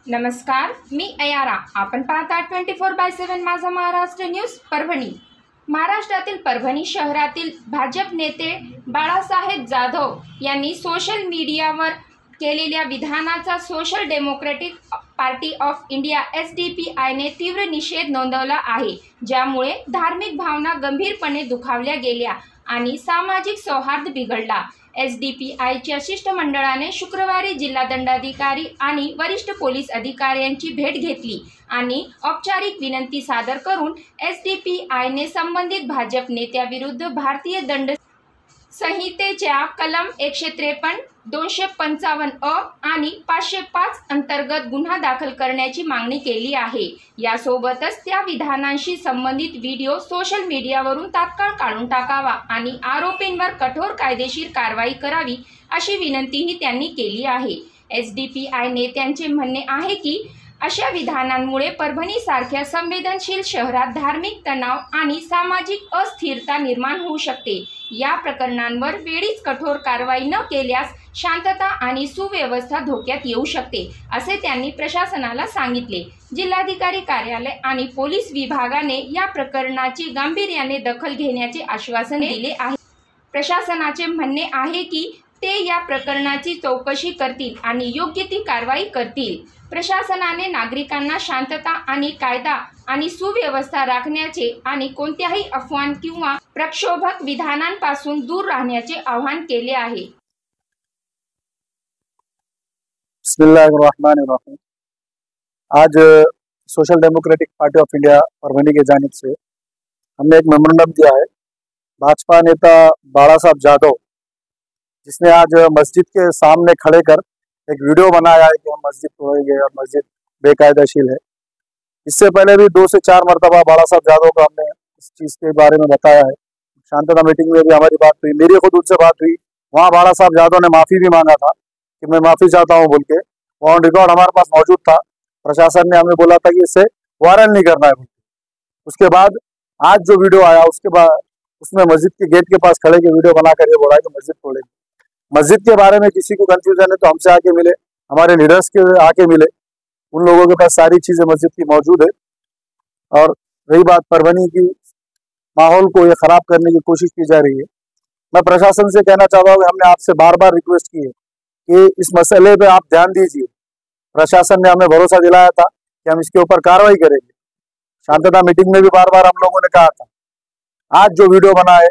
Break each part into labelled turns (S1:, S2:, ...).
S1: नमस्कार, मी अयारा. आपण पाहता 24/7 माझा महाराष्ट्र न्यूज. परभणी. महाराष्ट्रातील परभणी शहरातील भाजप नेते बाळासाहेब जाधव यांनी सोशल मीडियावर केलेल्या विधानाचा Social Democratic Party of India SDPIने तीव्र निषेध नोंदवला आहे, ज्यामुळे धार्मिक भावना गंभीरपणे दुखावल्या गेल्या आणि सामाजिक सौहार्द बिघडला. SDPIच्या शिष्टमंडळाने शुक्रवारी जिल्हा दंडाधिकारी आणि वरिष्ठ पोलीस अधिकाऱ्यांची भेट घेतली आणि औपचारिक विनंती सादर करून SDPIने संबंधित भाजप नेत्याविरुद्ध भारतीय दंड संहितेच्या कलम 153, 255 अ आणि 505 अंतर्गत गुन्हा दाखल करण्याची मागणी केली आहे. यासोबतच त्या विधानांशी संबंधित व्हिडिओ सोशल मीडियावरून तात्काळ काढून टाकावा आणि आरोपींवर कठोर कायदेशीर कारवाई करावी अशी विनंतीही त्यांनी केली आहे. SDPI नेत्यांचे म्हणणे आहे की अशा विधानांमुळे परभणीसारख्या संवेदनशील शहरात धार्मिक तणाव आणि सामाजिक अस्थिरता निर्माण होऊ शकते. या प्रकरणांवर वेळीच कठोर कारवाई न केल्यास शांतता आणि सुव्यवस्था धोक्यात येऊ शकते, असे त्यांनी प्रशासनाला सांगितले. जिल्हाधिकारी कार्यालय आणि पोलीस विभागाने या प्रकरणाची गांभीर्याने दखल घेण्याचे आश्वासन दिले आहे. प्रशासनाचे म्हणणे आहे की ते या प्रकरणाची चौकशी करतील आणि योग्य ती कारवाई करतील. प्रशासनाने नागरिकांना शांतता आणि कायदा आणि सुव्यवस्था राखण्याचे आणि कोणत्याही अफवा किंवा प्रक्षोभक विधानांपासून दूर राहण्याचे आवाहन केले आहे.
S2: बिस्मिल्लाहिर्रहमानिर्रहीम. आज social Democratic Party of India Parbhani के जानिब से हमने एक मेमोरेंडम दिया है. भाजपा नेता बाला साहब जाधव, जिसने आज मस्जिद के सामने खड़े कर एक वीडियो बनाया है कि हम मस्जिद तोड़ेंगे और मस्जिद बेकायदेशीर है. इससे पहले भी 2 से 4 मरतबा बाला साहब जाधव को हमने इस चीज़ के बारे में बताया है. शांतता मीटिंग में भी हमारी बात हुई, मेरी खुद उनसे बात हुई. वहाँ बाला साहब जाधव ने माफ़ी भी मांगा था कि मैं माफ़ी चाहता हूँ बोल के. वो ऑन रिकॉर्ड हमारे पास मौजूद था. प्रशासन ने हमें बोला था कि इससे वायरल नहीं करना है बोल के. उसके बाद आज जो वीडियो आया उसके बाद उसमें मस्जिद के गेट के पास खड़े के वीडियो बनाकर ये बोला है कि मस्जिद तोड़ेंगे. मस्जिद के बारे में किसी को कंफ्यूजन है तो हमसे आके मिले, हमारे लीडर्स के आके मिले. उन लोगों के पास सारी चीज़ें मस्जिद की मौजूद है. और रही बात परभनी की, माहौल को ये ख़राब करने की कोशिश की जा रही है. मैं प्रशासन से कहना चाहता हूँ कि हमने आपसे बार बार रिक्वेस्ट की है कि इस मसले पे आप ध्यान दीजिए. प्रशासन ने हमें भरोसा दिलाया था कि हम इसके ऊपर कार्रवाई करेंगे. शांतता मीटिंग में भी बार बार हम लोगों ने कहा था. आज जो वीडियो बना है,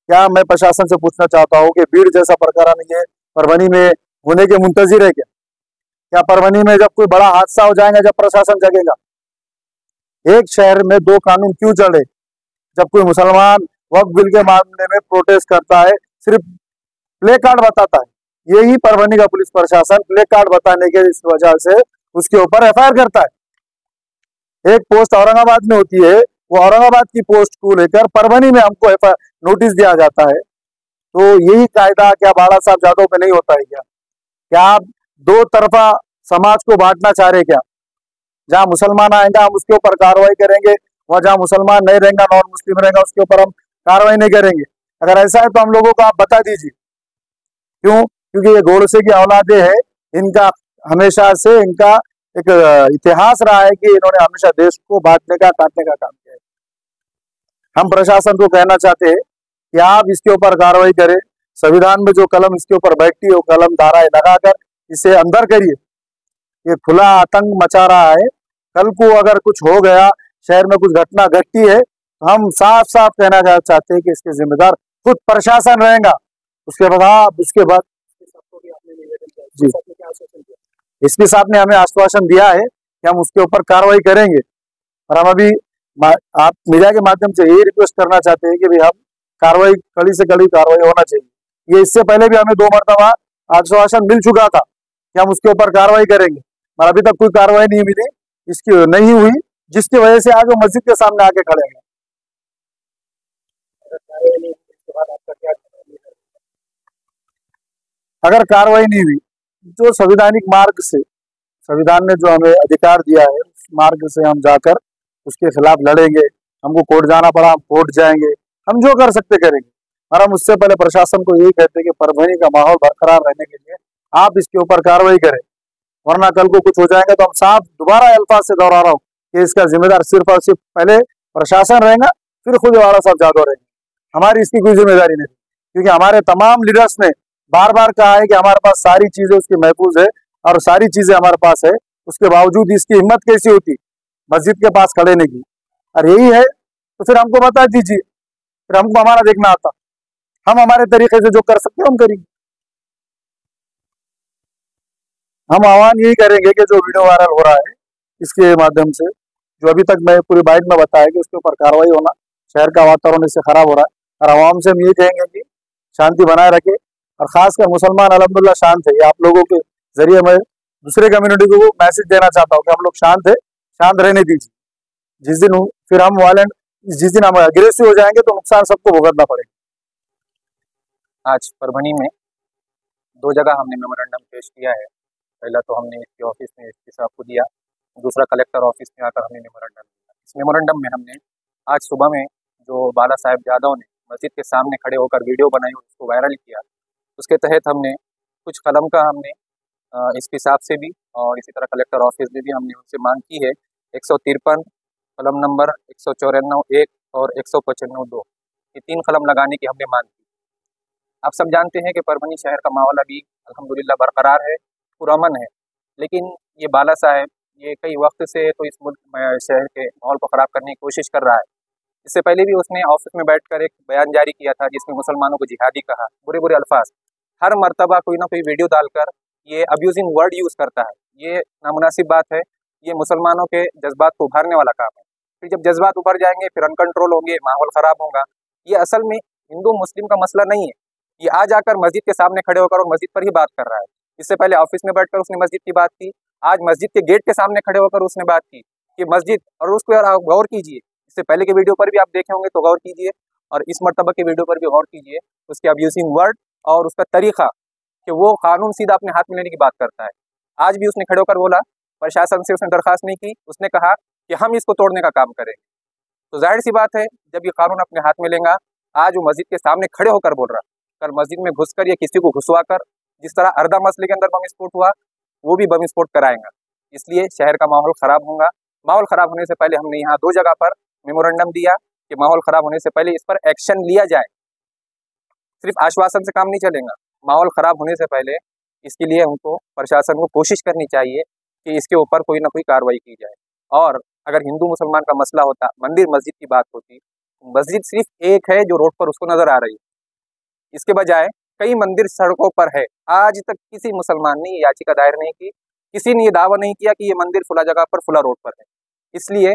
S2: क्या मैं प्रशासन से पूछना चाहता हूँ कि भीड़ जैसा प्रकरण ये परभनी में होने के मुंतजिर है क्या परभनी में जब कोई बड़ा हादसा हो जाएगा जब प्रशासन जगेगा? एक शहर में 2 कानून क्यों चढ़े? जब कोई मुसलमान वक्फ बिल के मामले में प्रोटेस्ट करता है, सिर्फ प्ले कार्ड बताता है. यही परभनी का पुलिस प्रशासन प्ले कार्ड बताने के इस वजह से उसके ऊपर FIR करता है. एक पोस्ट औरंगाबाद में होती है, वो औरंगाबाद की पोस्ट को लेकर परभनी में हमको नोटिस दिया जाता है. तो यही कायदा क्या बाला साहब जाधव पे नहीं होता है क्या आप 2 तरफा समाज को बांटना चाह रहे क्या? जहाँ मुसलमान आएंगे हम उसके ऊपर कार्रवाई करेंगे, वह जहाँ मुसलमान नहीं रहेगा, नॉन मुस्लिम रहेगा, उसके ऊपर हम कार्रवाई नहीं करेंगे. अगर ऐसा है तो हम लोगों को आप बता दीजिए. क्यों? क्योंकि ये गोडसे की औलादे है. इनका हमेशा से इनका एक इतिहास रहा है कि इन्होंने हमेशा देश को बांटने का, काटने का काम किया है. हम प्रशासन को कहना चाहते हैं कि आप इसके ऊपर कार्रवाई करें. संविधान में जो कलम इसके ऊपर बैठती है वो कलम धाराएं लगाकर इसे अंदर करिए. ये खुला आतंक मचा रहा है. कल को अगर कुछ हो गया, शहर में कुछ घटना घटती है, तो हम साफ साफ कहना चाहते हैं कि इसके जिम्मेदार खुद प्रशासन रहेगा. उसके बाद जी SP साहब ने हमें आश्वासन दिया है कि हम उसके ऊपर कार्रवाई करेंगे. और हम अभी आप मीडिया के माध्यम से यही रिक्वेस्ट करना चाहते हैं कि भाई हम कार्रवाई, कड़ी से कड़ी कार्रवाई होना चाहिए. ये इससे पहले भी हमें 2 मरतबा आश्वासन मिल चुका था कि हम उसके ऊपर कार्रवाई करेंगे, पर अभी तक कोई कार्रवाई नहीं मिली, इसकी नहीं हुई, जिसकी वजह से आज वो मस्जिद के सामने आके खड़े हैं. अगर कार्रवाई नहीं हुई, जो संवैधानिक मार्ग से संविधान ने जो हमें अधिकार दिया है उस मार्ग से हम जाकर उसके खिलाफ लड़ेंगे. हमको कोर्ट जाना पड़ा हम कोर्ट जाएंगे, हम जो कर सकते करेंगे. और हम उससे पहले प्रशासन को यही कहते हैं कि परभनी का माहौल बरकरार रहने के लिए आप इसके ऊपर कार्रवाई करें. वरना कल को कुछ हो जाएगा तो हम साफ दोबारा अल्फाज से दोहरा रहा हूँ कि इसका जिम्मेदार सिर्फ और सिर्फ पहले प्रशासन रहेगा, फिर खुद बाला साहब जादव रहेंगे। हमारी इसकी कोई जिम्मेदारी नहीं, क्योंकि हमारे तमाम लीडर्स ने बार बार कहा है कि हमारे पास सारी चीजें उसकी महफूज है और सारी चीजें हमारे पास है, उसके बावजूद इसकी हिम्मत कैसी होती मस्जिद के पास खड़े नहीं की। और यही है तो फिर हमको बता दीजिए, फिर हमको हमारा देखना आता, हम हमारे तरीके से जो कर सकते हैं हम करेंगे। हम आह्वान यही करेंगे कि जो वीडियो वायरल हो रहा है इसके माध्यम से, जो अभी तक मैं पूरी बाइट में बताया कि उसके ऊपर कार्रवाई होना, शहर का वातावरण इससे खराब हो रहा है। और आवाम से हम ये कहेंगे कि शांति बनाए रखे, और खासकर मुसलमान अल्हम्दुलिल्लाह शांत है। ये आप लोगों के जरिए मैं दूसरे कम्युनिटी को मैसेज देना चाहता हूँ कि हम लोग शांत है, शांत रहने दीजिए। जिस दिन फिर हम वायलेंट, जिस दिन हम अग्रेसिव हो जाएंगे तो नुकसान सबको भुगतना पड़ेगा।
S3: आज परभनी में 2 जगह हमने मेमोरेंडम पेश किया है। पहला तो हमने एसपी ऑफिस में एसपी साहब को दिया, दूसरा कलेक्टर ऑफिस में आकर हमने मेमोरेंडम दिया। इस मेमोरेंडम में हमने आज सुबह में जो बाला साहेब जादव ने मस्जिद के सामने खड़े होकर वीडियो बनाई और उसको वायरल किया, उसके तहत हमने कुछ कलम का हमने एसपी साहब से भी और इसी तरह कलेक्टर ऑफिस में भी हमने उनसे मांग की है। 153 कलम नंबर 194(1) और 195(2) ये 3 कलम लगाने की हमने मांग की। आप सब जानते हैं कि परभनी शहर का माहौल अभी अल्हम्दुलिल्लाह बरकरार है, पुरअमन है, लेकिन ये बाला साहेब ये कई वक्त से तो इस मुल्क में शहर के माहौल को ख़राब करने की कोशिश कर रहा है। इससे पहले भी उसने ऑफिस में बैठकर एक बयान जारी किया था जिसमें मुसलमानों को जिहादी कहा, बुरे बुरे अल्फाज, हर मर्तबा कोई ना कोई वीडियो डालकर ये अब्यूजिंग वर्ड यूज़ करता है। ये नामुनासिब बात है, ये मुसलमानों के जज्बात को उभारने वाला काम है। फिर जब जज्बात उभर जाएंगे फिर अनकंट्रोल होंगे, माहौल ख़राब होगा। ये असल में हिंदू मुस्लिम का मसला नहीं है। ये आ जाकर मस्जिद के सामने खड़े होकर और मस्जिद पर ही बात कर रहा है। इससे पहले ऑफिस में बैठकर उसने मस्जिद की बात की, आज मस्जिद के गेट के सामने खड़े होकर उसने बात की कि मस्जिद, और उसको यार आप गौर कीजिए, इससे पहले के वीडियो पर भी आप देखे होंगे तो गौर कीजिए, और इस मरतबा के वीडियो पर भी गौर कीजिए, उसके अब्यूजिंग वर्ड और उसका तरीका कि वो कानून सीधा अपने हाथ में लेने की बात करता है। आज भी उसने खड़े होकर बोला, प्रशासन से उसने दरख्वास्त नहीं की, उसने कहा कि हम इसको तोड़ने का काम करेंगे। तो जाहिर सी बात है जब ये कानून अपने हाथ में लेगा, आज वो मस्जिद के सामने खड़े होकर बोल रहा, कल मस्जिद में घुसकर या किसी को घुसवाकर, जिस तरह अर्दा मसले के अंदर बम विस्फोट हुआ वो भी बम विस्फोट कराएंगा। इसलिए शहर का माहौल ख़राब होगा। माहौल ख़राब होने से पहले हमने यहाँ 2 जगह पर मेमोरेंडम दिया कि माहौल ख़राब होने से पहले इस पर एक्शन लिया जाए। सिर्फ आश्वासन से काम नहीं चलेगा, माहौल ख़राब होने से पहले इसके लिए हमको प्रशासन को कोशिश करनी चाहिए कि इसके ऊपर कोई ना कोई कार्रवाई की जाए। और अगर हिंदू मुसलमान का मसला होता, मंदिर मस्जिद की बात होती, मस्जिद सिर्फ एक है जो रोड पर उसको नज़र आ रही है, इसके बजाय कई मंदिर सड़कों पर है। आज तक किसी मुसलमान ने ये याचिका दायर नहीं की, किसी ने ये दावा नहीं किया कि ये मंदिर फुला जगह पर फुला रोड पर है। इसलिए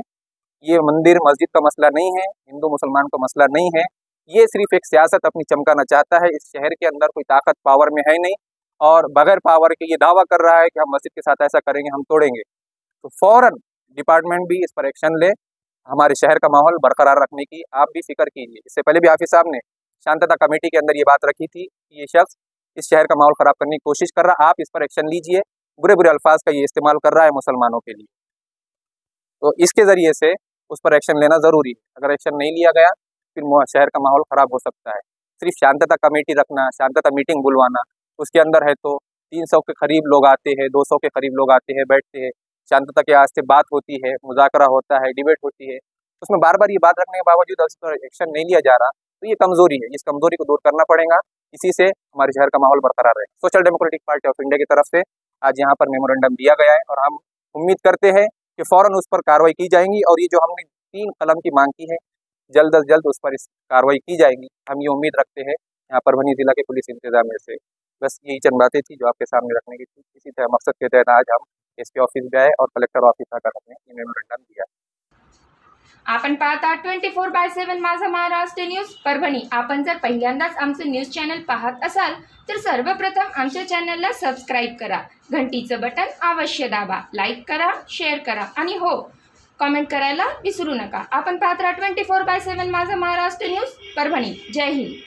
S3: ये मंदिर मस्जिद का मसला नहीं है, हिंदू मुसलमान का मसला नहीं है। ये सिर्फ एक सियासत अपनी चमकाना चाहता है। इस शहर के अंदर कोई ताकत पावर में है नहीं, और बगैर पावर के ये दावा कर रहा है कि हम मस्जिद के साथ ऐसा करेंगे, हम तोड़ेंगे। तो फौरन डिपार्टमेंट भी इस पर एक्शन ले, हमारे शहर का माहौल बरकरार रखने की आप भी फिक्र कीजिए। इससे पहले भी हाफिज साहब ने शांतता कमेटी के अंदर ये बात रखी थी कि ये शख्स इस शहर का माहौल ख़राब करने की कोशिश कर रहा, आप इस पर एक्शन लीजिए। बुरे बुरे अल्फाज का ये इस्तेमाल कर रहा है मुसलमानों के लिए, तो इसके ज़रिए से उस पर एक्शन लेना ज़रूरी है। अगर एक्शन नहीं लिया गया फिर शहर का माहौल ख़राब हो सकता है। सिर्फ शांतता कमेटी रखना, शांतता मीटिंग बुलवाना, उसके अंदर है तो 300 के करीब लोग आते हैं, 200 के करीब लोग आते हैं, बैठते हैं, शांतता के आज से बात होती है, मुज़ाकरा होता है, डिबेट होती है, उसमें बार बार ये बात रखने के बावजूद उस पर एक्शन नहीं लिया जा रहा, तो ये कमज़ोरी है। इस कमज़ोरी को दूर करना पड़ेगा, इसी से हमारे शहर का माहौल बरकरार रहे। Social Democratic Party of India की तरफ से आज यहाँ पर मेमोरेंडम दिया गया है, और हम उम्मीद करते हैं कि फ़ौरन उस पर कार्रवाई की जाएंगी, और ये जो हमने 3 कलम की मांग की है, जल्द अज जल्द उस पर इस कार्रवाई की जाएगी। हम ये उम्मीद रखते हैं यहाँ परभनी ज़िला के पुलिस इंतजामिया से। बस यही चंद बातें थी जो आपके सामने रखने की थी। इसी तरह मकसद के तहत आज हम एसपी ऑफिस गए और कलेक्टर ऑफिस आकर हमने ये मेमोरेंडम दिया।
S1: आपण पाहता 24/7 माझा महाराष्ट्र न्यूज परभणी। आपण जर पहिल्यांदाच आमचे न्यूज चॅनल पाहत असाल तर सर्वप्रथम आमच्या चॅनलला सबस्क्राईब करा, घंटीचं बटन अवश्य दाबा, लाईक करा, शेअर करा आणि हो कमेंट करायला विसरू नका। आपण पाहत राहा 24/7 माझा महाराष्ट्र न्यूज परभणी। जय हिंद।